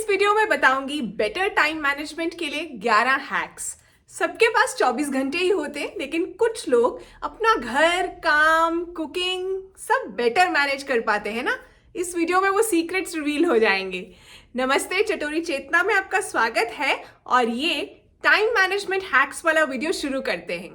Video में बताऊंगी better time management के लिए 11 हैक्स। सबके पास 24 घंटे ही होते हैं, लेकिन कुछ लोग अपना घर, काम, कुकिंग सब बेटर मैनेज कर पाते हैं ना। इस वीडियो में वो सीक्रेट्स रिवील हो जाएंगे। नमस्ते, चटोरी चेतना में आपका स्वागत है और ये टाइम मैनेजमेंट हैक्स वाला वीडियो शुरू करते हैं।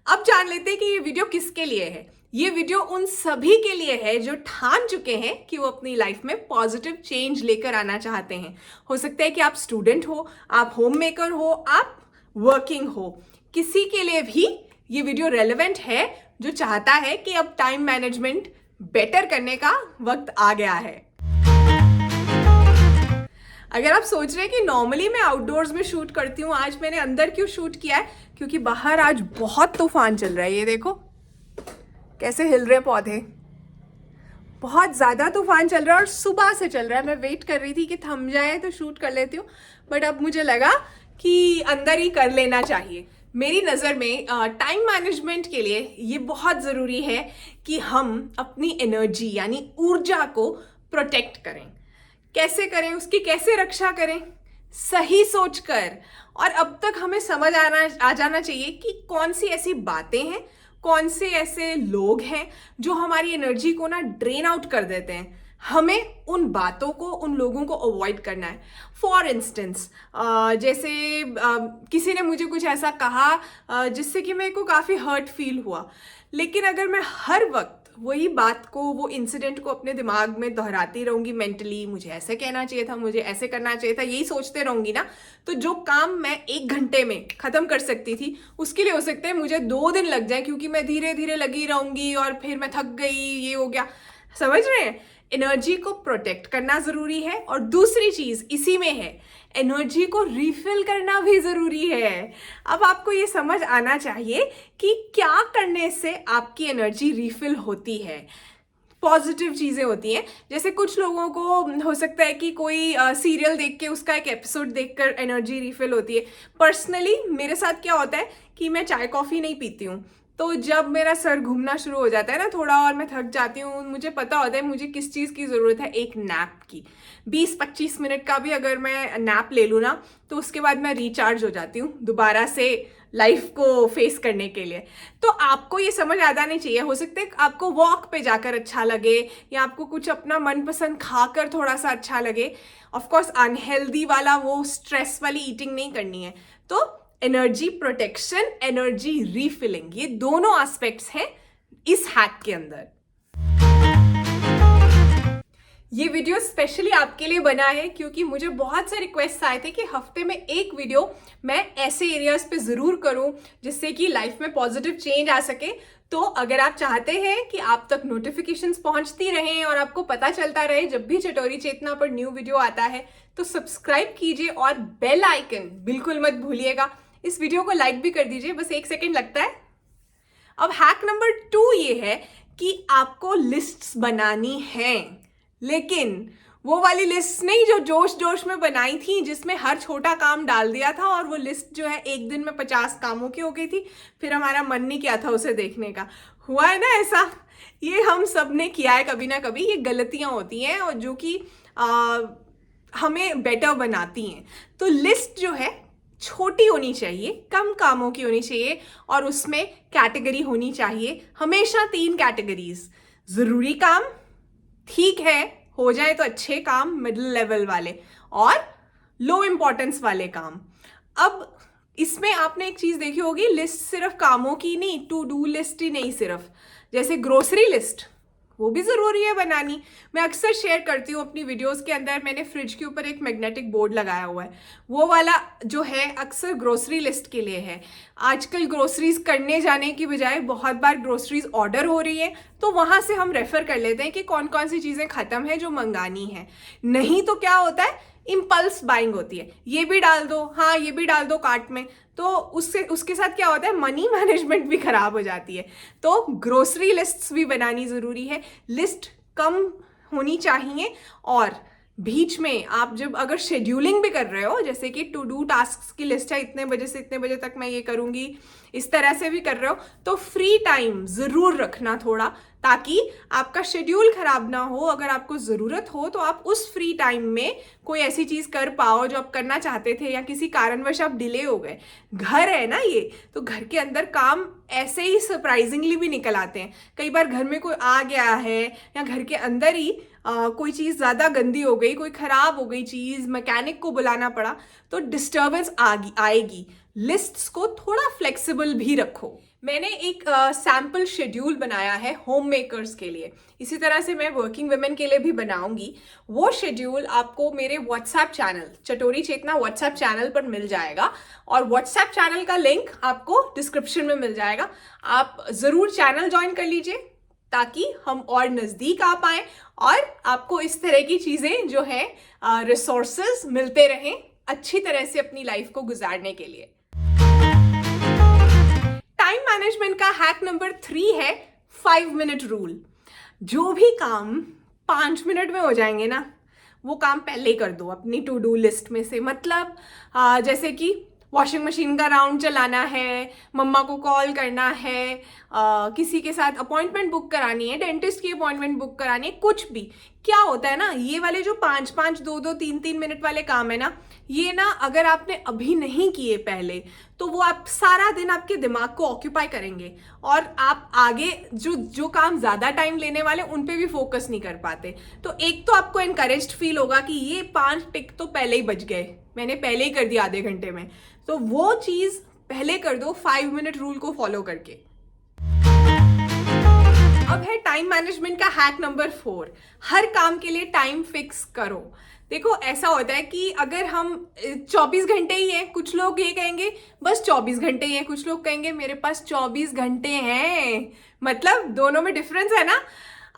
अब जान लेते हैं कि ये वीडियो किसके लिए है। ये वीडियो उन सभी के लिए है जो ठान चुके हैं कि वो अपनी लाइफ में पॉजिटिव चेंज लेकर आना चाहते हैं। हो सकता है कि आप स्टूडेंट हो, आप होम मेकर हो, आप वर्किंग हो, किसी के लिए भी ये वीडियो रेलेवेंट है जो चाहता है कि अब टाइम मैनेजमेंट बेटर करने का वक्त आ गया है। अगर आप सोच रहे हैं कि नॉर्मली मैं आउटडोर्स में शूट करती हूँ, आज मैंने अंदर क्यों शूट किया है, क्योंकि बाहर आज बहुत तूफान चल रहा है। ये देखो कैसे हिल रहे पौधे, बहुत ज़्यादा तूफान चल रहा है और सुबह से चल रहा है। मैं वेट कर रही थी कि थम जाए तो शूट कर लेती हूँ, बट अब मुझे लगा कि अंदर ही कर लेना चाहिए। मेरी नज़र में टाइम मैनेजमेंट के लिए ये बहुत ज़रूरी है कि हम अपनी एनर्जी यानी ऊर्जा को प्रोटेक्ट करें। कैसे करें, उसकी कैसे रक्षा करें, सही सोचकर। और अब तक हमें समझ आ जाना चाहिए कि कौन सी ऐसी बातें हैं, कौन से ऐसे लोग हैं जो हमारी एनर्जी को ना ड्रेन आउट कर देते हैं। हमें उन बातों को, उन लोगों को अवॉइड करना है। फॉर इंस्टेंस जैसे किसी ने मुझे कुछ ऐसा कहा जिससे कि मेरे को काफ़ी हर्ट फील हुआ, लेकिन अगर मैं हर वक्त वही बात को, वो इंसिडेंट को अपने दिमाग में दोहराती रहूंगी मेंटली, मुझे ऐसे कहना चाहिए था, मुझे ऐसे करना चाहिए था, यही सोचते रहूंगी ना, तो जो काम मैं 1 घंटे में ख़त्म कर सकती थी उसके लिए हो सकता है मुझे 2 दिन लग जाए, क्योंकि मैं धीरे धीरे लगी रहूंगी और फिर मैं थक गई, ये हो गया। समझ रहे हैं? एनर्जी को प्रोटेक्ट करना ज़रूरी है और दूसरी चीज़ इसी में है, एनर्जी को रिफिल करना भी ज़रूरी है। अब आपको ये समझ आना चाहिए कि क्या करने से आपकी एनर्जी रिफिल होती है। पॉजिटिव चीज़ें होती हैं, जैसे कुछ लोगों को हो सकता है कि कोई सीरियल देख के उसका एक एपिसोड देखकर एनर्जी रिफिल होती है। पर्सनली मेरे साथ क्या होता है कि मैं चाय कॉफ़ी नहीं पीती हूँ, तो जब मेरा सर घूमना शुरू हो जाता है ना थोड़ा और मैं थक जाती हूँ, मुझे पता होता है मुझे किस चीज़ की ज़रूरत है, एक नैप की। 20-25 मिनट का भी अगर मैं नैप ले लूँ ना, तो उसके बाद मैं रिचार्ज हो जाती हूँ दोबारा से लाइफ को फेस करने के लिए। तो आपको ये समझ आ जानी चाहिए। हो सकता है आपको वॉक पे जाकर अच्छा लगे या आपको कुछ अपना मनपसंद खाकर थोड़ा सा अच्छा लगे। ऑफकोर्स अनहेल्दी वाला, वो स्ट्रेस वाली ईटिंग नहीं करनी है। तो एनर्जी प्रोटेक्शन, एनर्जी रीफिलिंग, ये दोनों एस्पेक्ट्स हैं इस हैक के अंदर। ये वीडियो स्पेशली आपके लिए बना है क्योंकि मुझे बहुत से रिक्वेस्ट आए थे कि हफ्ते में एक वीडियो मैं ऐसे एरियाज पे ज़रूर करूं जिससे कि लाइफ में पॉजिटिव चेंज आ सके। तो अगर आप चाहते हैं कि आप तक नोटिफिकेशंस पहुंचती रहें और आपको पता चलता रहे जब भी चटोरी चेतना पर न्यू वीडियो आता है, तो सब्सक्राइब कीजिए और बेल आइकन बिल्कुल मत भूलिएगा। इस वीडियो को लाइक भी कर दीजिए, बस 1 सेकेंड लगता है। अब हैक नंबर 2 ये है कि आपको लिस्ट्स बनानी है, लेकिन वो वाली लिस्ट नहीं जो जोश जोश में बनाई थी, जिसमें हर छोटा काम डाल दिया था और वो लिस्ट जो है 1 दिन में 50 कामों की हो गई थी, फिर हमारा मन नहीं किया था उसे देखने का। हुआ है ना ऐसा? ये हम सब ने किया है कभी ना कभी। ये गलतियां होती हैं और जो कि हमें बेटर बनाती हैं। तो लिस्ट जो है छोटी होनी चाहिए, कम कामों की होनी चाहिए और उसमें कैटेगरी होनी चाहिए हमेशा 3 कैटेगरीज। ज़रूरी काम, ठीक है हो जाए तो अच्छे काम मिडिल लेवल वाले, और लो इम्पोर्टेंस वाले काम। अब इसमें आपने एक चीज़ देखी होगी, लिस्ट सिर्फ कामों की नहीं, टू डू लिस्ट ही नहीं सिर्फ, जैसे ग्रोसरी लिस्ट वो भी ज़रूरी है बनानी। मैं अक्सर शेयर करती हूँ अपनी वीडियोस के अंदर, मैंने फ्रिज के ऊपर एक मैग्नेटिक बोर्ड लगाया हुआ है, वो वाला जो है अक्सर ग्रोसरी लिस्ट के लिए है। आजकल ग्रोसरीज करने जाने की बजाय बहुत बार ग्रोसरीज ऑर्डर हो रही है, तो वहाँ से हम रेफ़र कर लेते हैं कि कौन कौन सी चीज़ें ख़त्म है जो मंगानी है। नहीं तो क्या होता है, इम्पल्स बाइंग होती है, ये भी डाल दो, हाँ ये भी डाल दो कार्ट में, तो उसके साथ क्या होता है, मनी मैनेजमेंट भी खराब हो जाती है। तो ग्रोसरी लिस्ट्स भी बनानी ज़रूरी है। लिस्ट कम होनी चाहिए और बीच में आप जब अगर शेड्यूलिंग भी कर रहे हो, जैसे कि टू डू टास्क्स की लिस्ट है, इतने बजे से इतने बजे तक मैं ये करूँगी, इस तरह से भी कर रहे हो, तो फ्री टाइम ज़रूर रखना थोड़ा, ताकि आपका शेड्यूल खराब ना हो। अगर आपको ज़रूरत हो तो आप उस फ्री टाइम में कोई ऐसी चीज़ कर पाओ जो आप करना चाहते थे, या किसी कारणवश आप डिले हो गए। घर है ना ये, तो घर के अंदर काम ऐसे ही सरप्राइजिंगली भी निकल आते हैं। कई बार घर में कोई आ गया है, या घर के अंदर ही कोई चीज़ ज़्यादा गंदी हो गई, कोई ख़राब हो गई चीज़, मैकेनिक को बुलाना पड़ा, तो डिस्टर्बेंस आएगी। लिस्ट्स को थोड़ा फ्लेक्सिबल भी रखो। मैंने एक सैम्पल शेड्यूल बनाया है होम मेकर्स के लिए, इसी तरह से मैं वर्किंग वुमेन के लिए भी बनाऊंगी। वो शेड्यूल आपको मेरे व्हाट्सएप चैनल, चटोरी चेतना व्हाट्सएप चैनल पर मिल जाएगा, और व्हाट्सएप चैनल का लिंक आपको डिस्क्रिप्शन में मिल जाएगा। आप ज़रूर चैनल ज्वाइन कर लीजिए ताकि हम और नज़दीक आ पाएँ, और आपको इस तरह की चीज़ें जो है रिसोर्सेज मिलते रहें अच्छी तरह से अपनी लाइफ को गुजारने के लिए। टाइम मैनेजमेंट का हैक नंबर 3 है 5 मिनट रूल। जो भी काम 5 मिनट में हो जाएंगे ना, वो काम पहले ही कर दो अपनी टू डू लिस्ट में से। मतलब जैसे कि वॉशिंग मशीन का राउंड चलाना है, मम्मा को कॉल करना है, किसी के साथ अपॉइंटमेंट बुक करानी है, डेंटिस्ट की अपॉइंटमेंट बुक करानी है, कुछ भी। क्या होता है ना, ये वाले जो 5-5, 2-2, 3-3 मिनट वाले काम है ना, ये ना अगर आपने अभी नहीं किए पहले, तो वो आप सारा दिन आपके दिमाग को ऑक्यूपाई करेंगे, और आप आगे जो काम ज़्यादा टाइम लेने वाले उन पे भी फोकस नहीं कर पाते। तो एक तो आपको इनकरेज्ड फील होगा कि ये 5 टिक तो पहले ही बज गए, मैंने पहले ही कर दिया आधे घंटे में, तो वो चीज़ पहले कर दो 5 मिनट रूल को फॉलो करके। अब है टाइम मैनेजमेंट का हैक नंबर 4। हर काम के लिए टाइम फिक्स करो। देखो, ऐसा होता है कि अगर हम 24 घंटे ही हैं, कुछ लोग ये कहेंगे बस 24 घंटे ही हैं, कुछ लोग कहेंगे मेरे पास 24 घंटे हैं। मतलब दोनों में डिफरेंस है ना।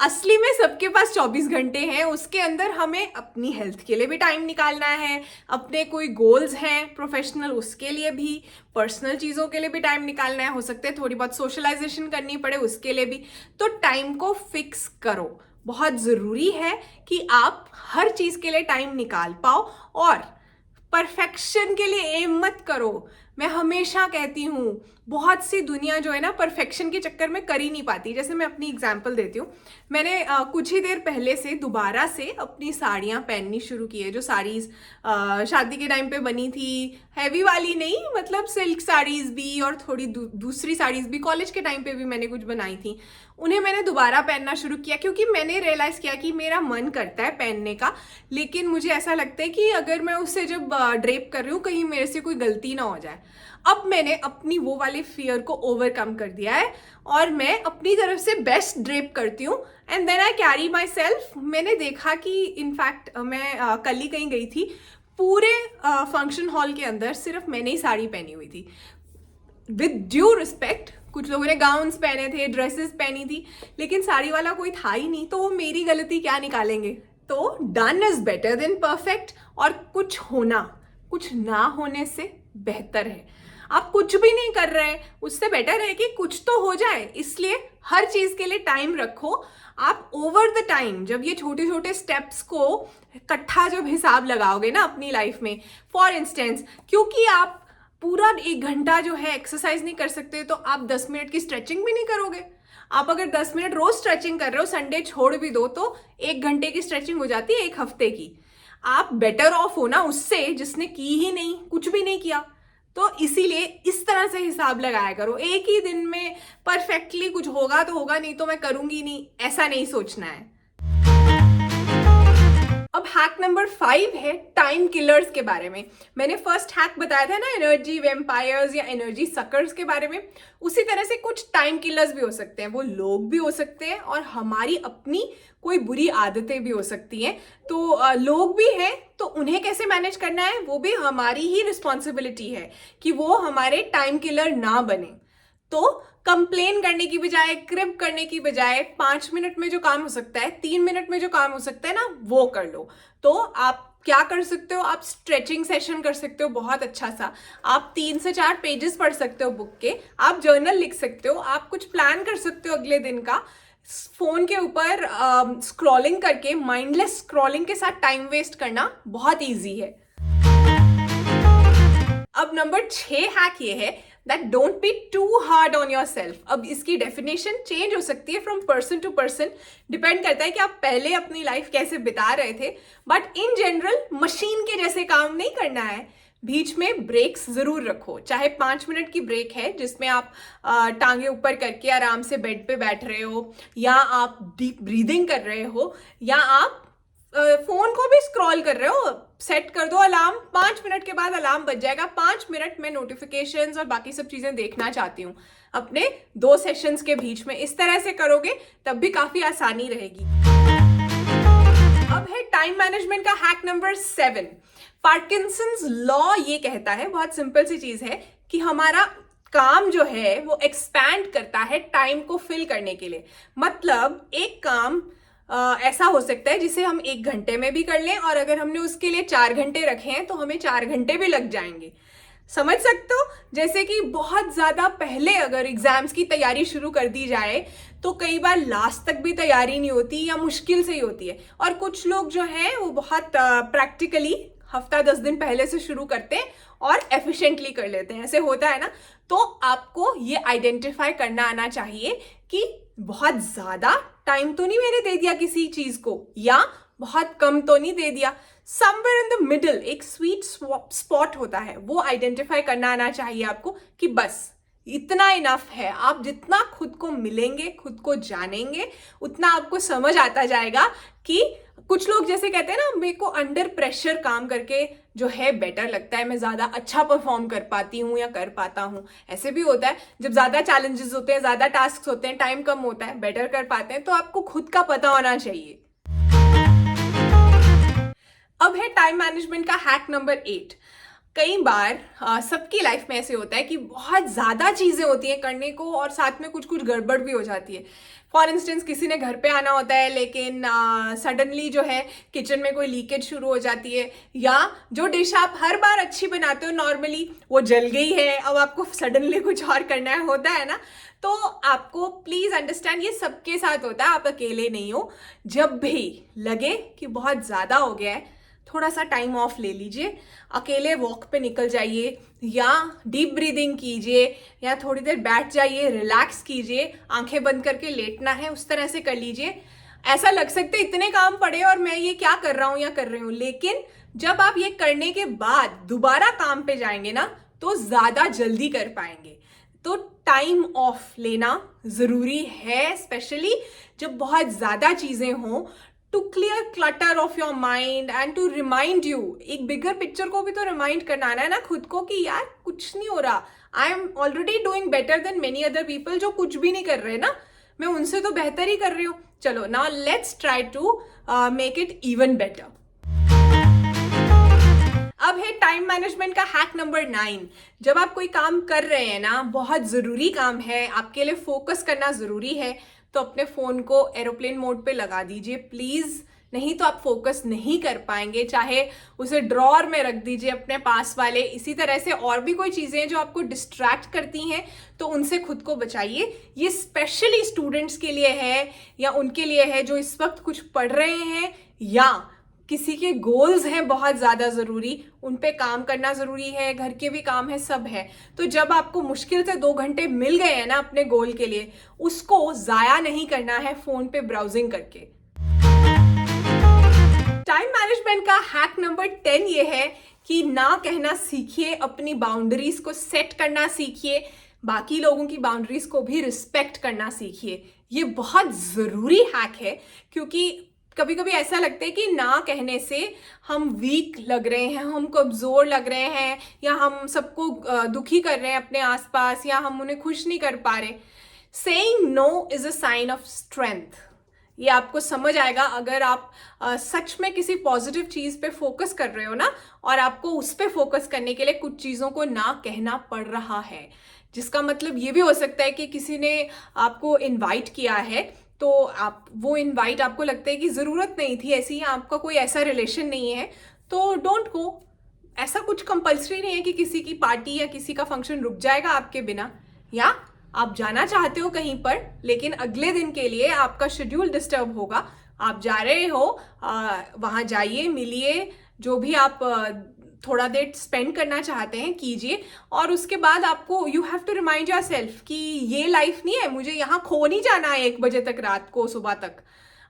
असली में सबके पास 24 घंटे हैं, उसके अंदर हमें अपनी हेल्थ के लिए भी टाइम निकालना है, अपने कोई गोल्स हैं प्रोफेशनल उसके लिए भी, पर्सनल चीज़ों के लिए भी टाइम निकालना है, हो सकता है थोड़ी बहुत सोशलाइजेशन करनी पड़े उसके लिए भी। तो टाइम को फिक्स करो। बहुत ज़रूरी है कि आप हर चीज़ के लिए टाइम निकाल पाओ, और परफेक्शन के लिए एम मत करो। मैं हमेशा कहती हूँ, बहुत सी दुनिया जो है ना परफेक्शन के चक्कर में कर ही नहीं पाती। जैसे मैं अपनी एग्जांपल देती हूँ, मैंने कुछ ही देर पहले से दोबारा से अपनी साड़ियाँ पहननी शुरू की है, जो साड़ीज़ शादी के टाइम पे बनी थी, हैवी वाली नहीं, मतलब सिल्क साड़ीज़ भी, और थोड़ी दूसरी साड़ीज़ भी कॉलेज के टाइम पे भी मैंने कुछ बनाई थी, उन्हें मैंने दोबारा पहनना शुरू किया, क्योंकि मैंने रियलाइज़ किया कि मेरा मन करता है पहनने का, लेकिन मुझे ऐसा लगता है कि अगर मैं उससे जब ड्रेप कर रही हूँ कहीं मेरे से कोई गलती ना हो जाए। अब मैंने अपनी वो वाले फियर को ओवरकम कर दिया है, और मैं अपनी तरफ से बेस्ट ड्रेप करती हूँ, and then I carry myself. मैंने देखा कि इनफैक्ट मैं कल ही कहीं गई थी, पूरे फंक्शन हॉल के अंदर सिर्फ मैंने ही साड़ी पहनी हुई थी। विद ड्यू रिस्पेक्ट, कुछ लोगों ने गाउन्स पहने थे, ड्रेसेस पहनी थी, लेकिन साड़ी वाला कोई था ही नहीं, तो वो मेरी गलती क्या निकालेंगे। तो done is better than perfect, और कुछ ना होने से बेहतर है। आप कुछ भी नहीं कर रहे हैं, उससे बेटर है कि कुछ तो हो जाए। इसलिए हर चीज के लिए टाइम रखो। आप ओवर द टाइम जब ये छोटे छोटे स्टेप्स को इकट्ठा जब हिसाब लगाओगे ना अपनी लाइफ में, फॉर इंस्टेंस, क्योंकि आप पूरा 1 घंटा जो है एक्सरसाइज नहीं कर सकते, तो आप 10 मिनट की स्ट्रेचिंग भी नहीं करोगे। आप अगर 10 मिनट रोज स्ट्रेचिंग कर रहे हो, संडे छोड़ भी दो, तो 1 घंटे की स्ट्रेचिंग हो जाती है 1 हफ्ते की। आप बेटर ऑफ हो ना उससे जिसने की ही नहीं, कुछ भी नहीं किया। तो इसीलिए इस तरह से हिसाब लगाया करो। एक ही दिन में परफेक्टली कुछ होगा तो होगा, नहीं तो मैं करूंगी नहीं, ऐसा नहीं सोचना है। अब हैक नंबर 5 है टाइम किलर्स के बारे में। मैंने फर्स्ट हैक बताया था ना एनर्जी वेम्पायर्स या एनर्जी सकर्स के बारे में, उसी तरह से कुछ टाइम किलर्स भी हो सकते हैं। वो लोग भी हो सकते हैं, और हमारी अपनी कोई बुरी आदतें भी हो सकती हैं। तो लोग भी हैं, तो उन्हें कैसे मैनेज करना है वो भी हमारी ही रिस्पॉन्सिबिलिटी है कि वो हमारे टाइम किलर ना बने। तो कंप्लेन करने की बजाय, क्रिप करने की बजाय 5 मिनट में जो काम हो सकता है, 3 मिनट में जो काम हो सकता है ना, वो कर लो। तो आप क्या कर सकते हो, आप स्ट्रेचिंग सेशन कर सकते हो बहुत अच्छा सा, आप 3 से 4 पेजेस पढ़ सकते हो बुक के, आप जर्नल लिख सकते हो, आप कुछ प्लान कर सकते हो अगले दिन का। फोन के ऊपर स्क्रॉलिंग करके, माइंडलेस स्क्रॉलिंग के साथ टाइम वेस्ट करना बहुत ईजी है। अब नंबर 6 हैक ये है that don't be too hard on yourself. अब इसकी डेफिनेशन चेंज हो सकती है from person to person, depend करता है कि आप पहले अपनी लाइफ कैसे बिता रहे थे, बट इन जनरल मशीन के जैसे काम नहीं करना है। बीच में ब्रेक्स जरूर रखो, चाहे 5 मिनट की ब्रेक है जिसमें आप टांगे ऊपर करके आराम से बेड पे बैठ रहे हो, या आप डीप ब्रीदिंग कर रहे हो, या आप फोन को भी स्क्रॉल कर रहे हो। सेट कर दो अलार्म, 5 मिनट के बाद अलार्म बज जाएगा, 5 मिनट में नोटिफिकेशंस और बाकी सब चीजें देखना चाहती हूँ अपने 2 सेशंस के बीच में। इस तरह से करोगे तब भी काफी आसानी रहेगी। अब है टाइम मैनेजमेंट का हैक नंबर 7। पार्किंसंस लॉ ये कहता है, बहुत सिंपल सी चीज है, कि हमारा काम जो है वो एक्सपैंड करता है टाइम को फिल करने के लिए। मतलब एक काम ऐसा हो सकता है जिसे हम 1 घंटे में भी कर लें, और अगर हमने उसके लिए 4 घंटे रखे हैं तो हमें 4 घंटे भी लग जाएंगे। समझ सकते हो? जैसे कि बहुत ज्यादा पहले अगर एग्जाम्स की तैयारी शुरू कर दी जाए तो कई बार लास्ट तक भी तैयारी नहीं होती, या मुश्किल से ही होती है। और कुछ लोग जो हैं वो बहुत प्रैक्टिकली हफ्ता 10 दिन पहले से शुरू करते हैं और एफिशिएंटली कर लेते हैं, ऐसे होता है ना। तो आपको ये आइडेंटिफाई करना आना चाहिए कि बहुत ज्यादा टाइम तो नहीं मैंने दे दिया किसी चीज को, या बहुत कम तो नहीं दे दिया। समवेयर इन द मिडल एक स्वीट स्पॉट होता है, वो आइडेंटिफाई करना आना चाहिए आपको कि बस इतना इनफ है। आप जितना खुद को मिलेंगे, खुद को जानेंगे, उतना आपको समझ आता जाएगा कि कुछ लोग जैसे कहते हैं ना, मेरे को अंडर प्रेशर काम करके जो है बेटर लगता है, मैं ज्यादा अच्छा परफॉर्म कर पाती हूँ या कर पाता हूँ। ऐसे भी होता है, जब ज्यादा चैलेंजेस होते हैं, ज्यादा टास्क होते हैं, टाइम कम होता है, बेटर कर पाते हैं। तो आपको खुद का पता होना चाहिए। अब है टाइम मैनेजमेंट का हैक नंबर 8। कई बार सबकी लाइफ में ऐसे होता है कि बहुत ज़्यादा चीज़ें होती हैं करने को, और साथ में कुछ कुछ गड़बड़ भी हो जाती है। फॉर इंस्टेंस किसी ने घर पे आना होता है, लेकिन सडनली जो है किचन में कोई लीकेज शुरू हो जाती है, या जो डिश आप हर बार अच्छी बनाते हो नॉर्मली वो जल गई है, अब आपको सडनली कुछ और करना है, होता है ना। तो आपको प्लीज़ अंडरस्टैंड, ये सबके साथ होता है, आप अकेले नहीं हो। जब भी लगे कि बहुत ज़्यादा हो गया है, थोड़ा सा टाइम ऑफ ले लीजिए, अकेले वॉक पे निकल जाइए, या डीप ब्रीदिंग कीजिए, या थोड़ी देर बैठ जाइए, रिलैक्स कीजिए, आंखें बंद करके लेटना है उस तरह से कर लीजिए। ऐसा लग सकता है इतने काम पड़े और मैं ये क्या कर रहा हूँ या कर रही हूँ, लेकिन जब आप ये करने के बाद दोबारा काम पे जाएंगे ना तो ज्यादा जल्दी कर पाएंगे। तो टाइम ऑफ लेना जरूरी है, स्पेशली जब बहुत ज्यादा चीजें हों, to clear clutter of your mind and to remind you, एक बिगर पिक्चर को भी तो रिमाइंड करना है ना खुद को कि यार कुछ नहीं हो रहा, I am already doing better than many other people जो कुछ भी नहीं कर रहे ना, मैं उनसे तो बेहतर ही कर रही हूँ। चलो now let's try to make it even better. अब है टाइम मैनेजमेंट का हैक नंबर 9। जब आप कोई काम कर रहे हैं ना, बहुत जरूरी काम है, आपके लिए फोकस करना जरूरी है, तो अपने फोन को एरोप्लेन मोड पे लगा दीजिए प्लीज, नहीं तो आप फोकस नहीं कर पाएंगे। चाहे उसे ड्रॉअर में रख दीजिए अपने पास वाले। इसी तरह से और भी कोई चीजें जो आपको डिस्ट्रैक्ट करती हैं तो उनसे खुद को बचाइए। ये स्पेशली स्टूडेंट्स के लिए है, या उनके लिए है जो इस वक्त कुछ पढ़ रहे हैं, या किसी के गोल्स हैं बहुत ज़्यादा ज़रूरी, उन पे काम करना ज़रूरी है, घर के भी काम है, सब है। तो जब आपको मुश्किल से 2 घंटे मिल गए हैं ना अपने गोल के लिए, उसको ज़ाया नहीं करना है फ़ोन पे ब्राउजिंग करके। टाइम मैनेजमेंट का हैक नंबर 10 ये है कि ना कहना सीखिए, अपनी बाउंड्रीज को सेट करना सीखिए, बाकी लोगों की बाउंड्रीज को भी रिस्पेक्ट करना सीखिए। ये बहुत ज़रूरी हैक है, क्योंकि कभी कभी ऐसा लगता है कि ना कहने से हम वीक लग रहे हैं, हम कमज़ोर लग रहे हैं, या हम सबको दुखी कर रहे हैं अपने आसपास, या हम उन्हें खुश नहीं कर पा रहे। Saying no is a sign of strength. ये आपको समझ आएगा अगर आप सच में किसी पॉजिटिव चीज़ पे फोकस कर रहे हो ना, और आपको उस पे फोकस करने के लिए कुछ चीज़ों को ना कहना पड़ रहा है। जिसका मतलब ये भी हो सकता है कि किसी ने आपको इनवाइट किया है, तो आप वो इनवाइट आपको लगता है कि ज़रूरत नहीं थी ऐसी, आपका कोई ऐसा रिलेशन नहीं है, तो डोंट गो। ऐसा कुछ कंपल्सरी नहीं है कि किसी की पार्टी या किसी का फंक्शन रुक जाएगा आपके बिना, या आप जाना चाहते हो कहीं पर लेकिन अगले दिन के लिए आपका शेड्यूल डिस्टर्ब होगा, आप जा रहे हो, वहाँ जाइए, मिलिए, जो भी आप थोड़ा देर स्पेंड करना चाहते हैं कीजिए, और उसके बाद आपको you have to remind yourself कि ये लाइफ नहीं है, मुझे यहाँ खो नहीं जाना है 1 बजे तक रात को, सुबह तक।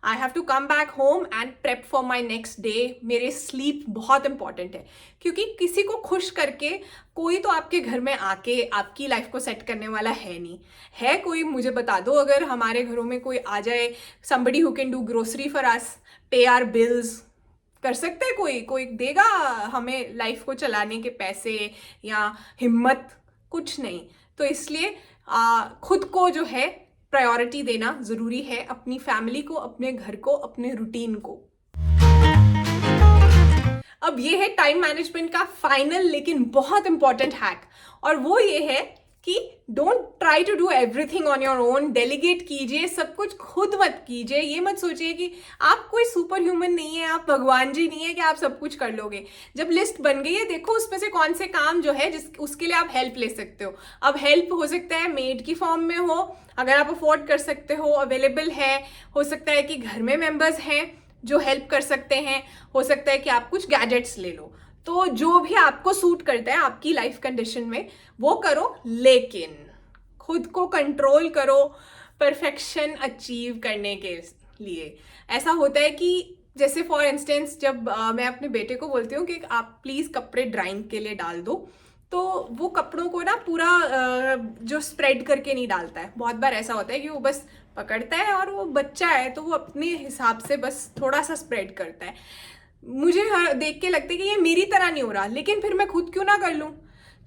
I have to come back home and prep for my next day. मेरे स्लीप बहुत इंपॉर्टेंट है, क्योंकि किसी को खुश करके कोई तो आपके घर में आके आपकी लाइफ को सेट करने वाला है नहीं। है कोई, मुझे बता दो, अगर हमारे घरों में कोई आ जाए, somebody who can do grocery for us, pay our bills, कर सकते हैं कोई देगा हमें लाइफ को चलाने के पैसे या हिम्मत? कुछ नहीं। तो इसलिए खुद को जो है प्रायोरिटी देना ज़रूरी है, अपनी फैमिली को, अपने घर को, अपने रूटीन को। अब ये है टाइम मैनेजमेंट का फाइनल लेकिन बहुत इंपॉर्टेंट हैक, और वो ये है कि don't try to do everything on your own. Delegate कीजिए, सब कुछ खुद मत कीजिए। ये मत सोचिए कि आप कोई सुपर ह्यूमन नहीं है, आप भगवान जी नहीं है कि आप सब कुछ कर लोगे। जब लिस्ट बन गई है, देखो उसमें से कौन से काम जो है उसके लिए आप हेल्प ले सकते हो। अब हेल्प हो सकता है मेड की फॉर्म में हो, अगर आप अफोर्ड कर सकते हो, अवेलेबल है। हो सकता है कि घर में मेंबर्स हैं जो हेल्प कर सकते हैं। हो सकता है कि आप कुछ गैजेट्स ले लो। तो जो भी आपको सूट करता है आपकी लाइफ कंडीशन में वो करो, लेकिन खुद को कंट्रोल करो परफेक्शन अचीव करने के लिए। ऐसा होता है कि जैसे फॉर इंस्टेंस जब मैं अपने बेटे को बोलती हूँ कि आप प्लीज़ कपड़े ड्राइंग के लिए डाल दो, तो वो कपड़ों को ना पूरा जो स्प्रेड करके नहीं डालता है। बहुत बार ऐसा होता है कि वो बस पकड़ता है, और वो बच्चा है तो वो अपने हिसाब से बस थोड़ा सा स्प्रेड करता है। मुझे देख के लगता है कि ये मेरी तरह नहीं हो रहा, लेकिन फिर मैं खुद क्यों ना कर लूँ,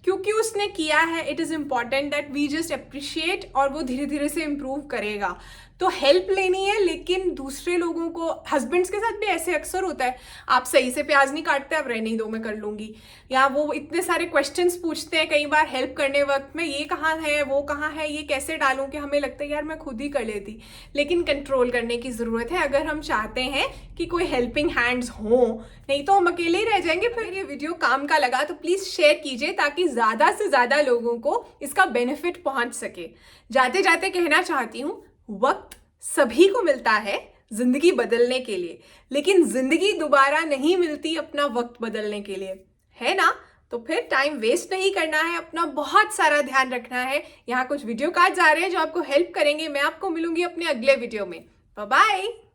क्योंकि उसने किया है। It is important that we just appreciate, और वो धीरे धीरे से इम्प्रूव करेगा। तो हेल्प लेनी है, लेकिन दूसरे लोगों को, हस्बैंड्स के साथ भी ऐसे अक्सर होता है, आप सही से प्याज नहीं काटते, अब रहने ही दो, मैं कर लूँगी। या वो इतने सारे क्वेश्चंस पूछते हैं कई बार हेल्प करने वक्त में, ये कहाँ है, वो कहाँ है, ये कैसे डालूँ, कि हमें लगता है यार मैं खुद ही कर लेती। लेकिन कंट्रोल करने की ज़रूरत है अगर हम चाहते हैं कि कोई हेल्पिंग हैंड्स हों, नहीं तो हम अकेले ही रह जाएंगे। फिर ये वीडियो काम का लगा तो प्लीज़ शेयर कीजिए, ताकि ज़्यादा से ज़्यादा लोगों को इसका बेनिफिट पहुँच सके। जाते जाते कहना चाहती हूँ, वक्त सभी को मिलता है जिंदगी बदलने के लिए, लेकिन जिंदगी दोबारा नहीं मिलती अपना वक्त बदलने के लिए, है ना? तो फिर टाइम वेस्ट नहीं करना है, अपना बहुत सारा ध्यान रखना है। यहाँ कुछ वीडियो कार्ड्स आ रहे हैं जो आपको हेल्प करेंगे। मैं आपको मिलूंगी अपने अगले वीडियो में। Bye bye.